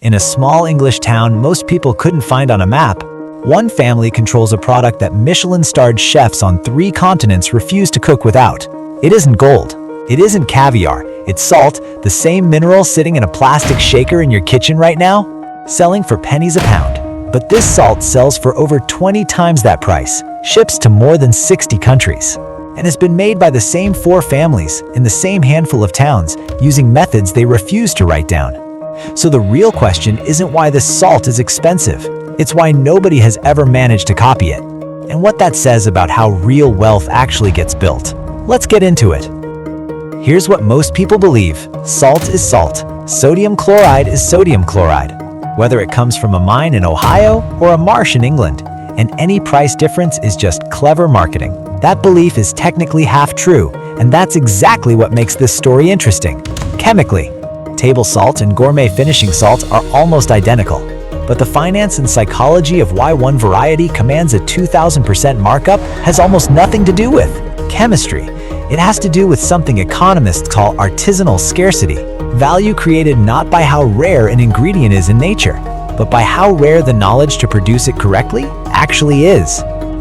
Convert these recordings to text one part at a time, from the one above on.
In a small English town most people couldn't find on a map, one family controls a product that Michelin-starred chefs on 3 continents refuse to cook without. It isn't gold. It isn't caviar. It's salt, the same mineral sitting in a plastic shaker in your kitchen right now, selling for pennies a pound. But this salt sells for over 20 times that price, ships to more than 60 countries, and has been made by the same 4 families in the same handful of towns using methods they refuse to write down. So the real question isn't why this salt is expensive. It's why nobody has ever managed to copy it, and what that says about how real wealth actually gets built. Let's get into it. Here's what most people believe. Salt is salt. Sodium chloride is sodium chloride. Whether it comes from a mine in Ohio or a marsh in England, and any price difference is just clever marketing. That belief is technically half true, and that's exactly what makes this story interesting. Chemically, table salt and gourmet finishing salt are almost identical. But the finance and psychology of why one variety commands a 2,000% markup has almost nothing to do with chemistry. It has to do with something economists call artisanal scarcity, value created not by how rare an ingredient is in nature, but by how rare the knowledge to produce it correctly actually is.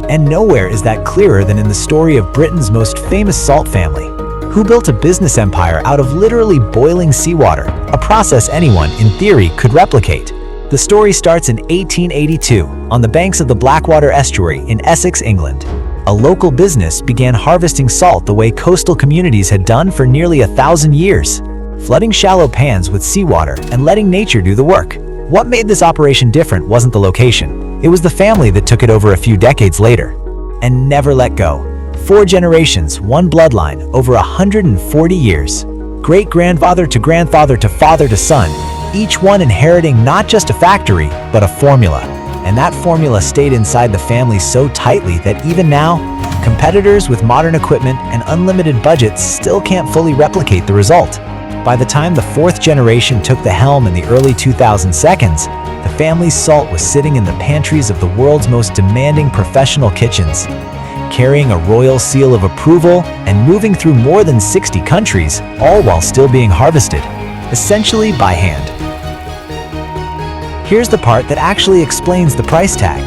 And nowhere is that clearer than in the story of Britain's most famous salt family, who built a business empire out of literally boiling seawater, a process anyone, in theory, could replicate. The story starts in 1882 on the banks of the Blackwater Estuary in Essex, England. A local business began harvesting salt the way coastal communities had done for nearly 1,000 years, flooding shallow pans with seawater and letting nature do the work. What made this operation different wasn't the location. It was the family that took it over a few decades later and never let go. 4 generations, 1 bloodline, over 140 years. Great-grandfather to grandfather to father to son, each one inheriting not just a factory, but a formula. And that formula stayed inside the family so tightly that even now, competitors with modern equipment and unlimited budgets still can't fully replicate the result. By the time the 4th generation took the helm in the early 2000s, the family's salt was sitting in the pantries of the world's most demanding professional kitchens, carrying a royal seal of approval and moving through more than 60 countries, all while still being harvested, essentially by hand. Here's the part that actually explains the price tag.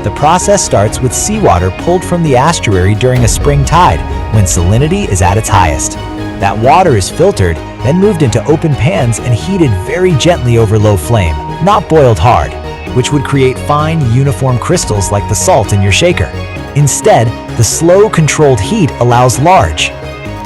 The process starts with seawater pulled from the estuary during a spring tide, when salinity is at its highest. That water is filtered, then moved into open pans and heated very gently over low flame, not boiled hard, which would create fine, uniform crystals like the salt in your shaker. Instead, the slow, controlled heat allows large,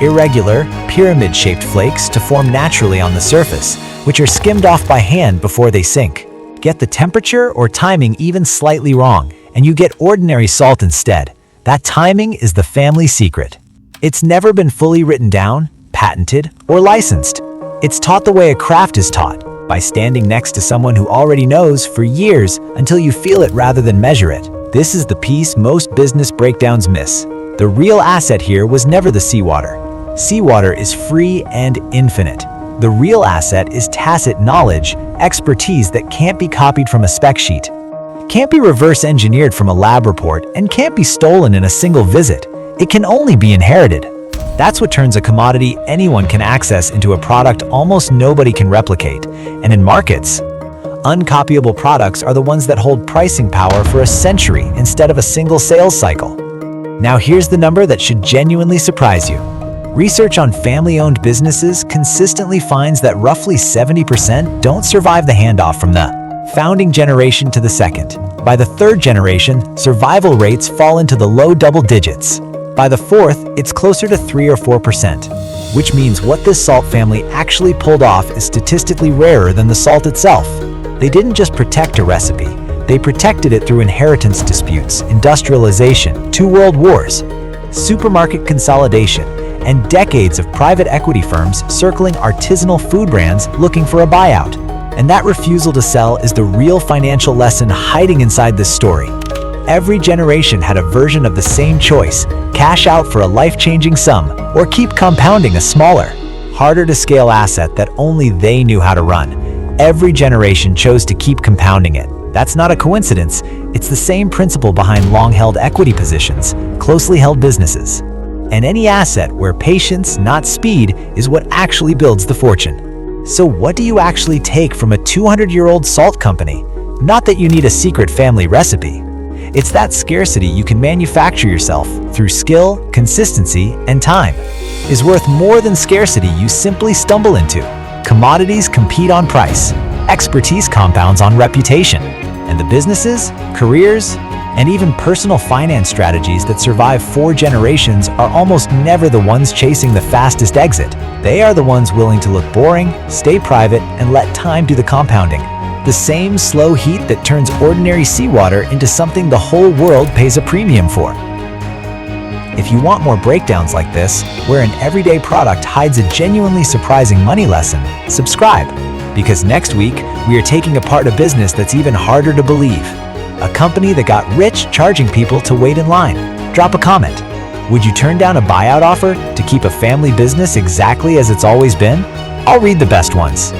irregular, pyramid-shaped flakes to form naturally on the surface, which are skimmed off by hand before they sink. Get the temperature or timing even slightly wrong, and you get ordinary salt instead. That timing is the family secret. It's never been fully written down, patented, or licensed. It's taught the way a craft is taught, by standing next to someone who already knows for years until you feel it rather than measure it. This is the piece most business breakdowns miss. The real asset here was never the seawater. Seawater is free and infinite. The real asset is tacit knowledge, expertise that can't be copied from a spec sheet, can't be reverse engineered from a lab report, and can't be stolen in a single visit. It can only be inherited. That's what turns a commodity anyone can access into a product almost nobody can replicate. And in markets, uncopyable products are the ones that hold pricing power for a century instead of a single sales cycle. Now here's the number that should genuinely surprise you. Research on family-owned businesses consistently finds that roughly 70% don't survive the handoff from the founding generation to the second. By the 3rd generation, survival rates fall into the low double digits. By the 4th, it's closer to 3 or 4%, which means what this salt family actually pulled off is statistically rarer than the salt itself. They didn't just protect a recipe, they protected it through inheritance disputes, industrialization, 2 world wars, supermarket consolidation, and decades of private equity firms circling artisanal food brands looking for a buyout. And that refusal to sell is the real financial lesson hiding inside this story. Every generation had a version of the same choice: cash out for a life-changing sum, or keep compounding a smaller, harder-to-scale asset that only they knew how to run. Every generation chose to keep compounding it. That's not a coincidence. It's the same principle behind long-held equity positions, closely held businesses, and any asset where patience, not speed, is what actually builds the fortune. So what do you actually take from a 200-year-old salt company? Not that you need a secret family recipe. It's that scarcity you can manufacture yourself through skill, consistency, and time is worth more than scarcity you simply stumble into. Commodities compete on price, expertise compounds on reputation, and the businesses, careers, and even personal finance strategies that survive 4 generations are almost never the ones chasing the fastest exit. They are the ones willing to look boring, stay private, and let time do the compounding. The same slow heat that turns ordinary seawater into something the whole world pays a premium for. If you want more breakdowns like this, where an everyday product hides a genuinely surprising money lesson, subscribe. Because next week, we are taking apart a business that's even harder to believe. A company that got rich charging people to wait in line. Drop a comment. Would you turn down a buyout offer to keep a family business exactly as it's always been? I'll read the best ones.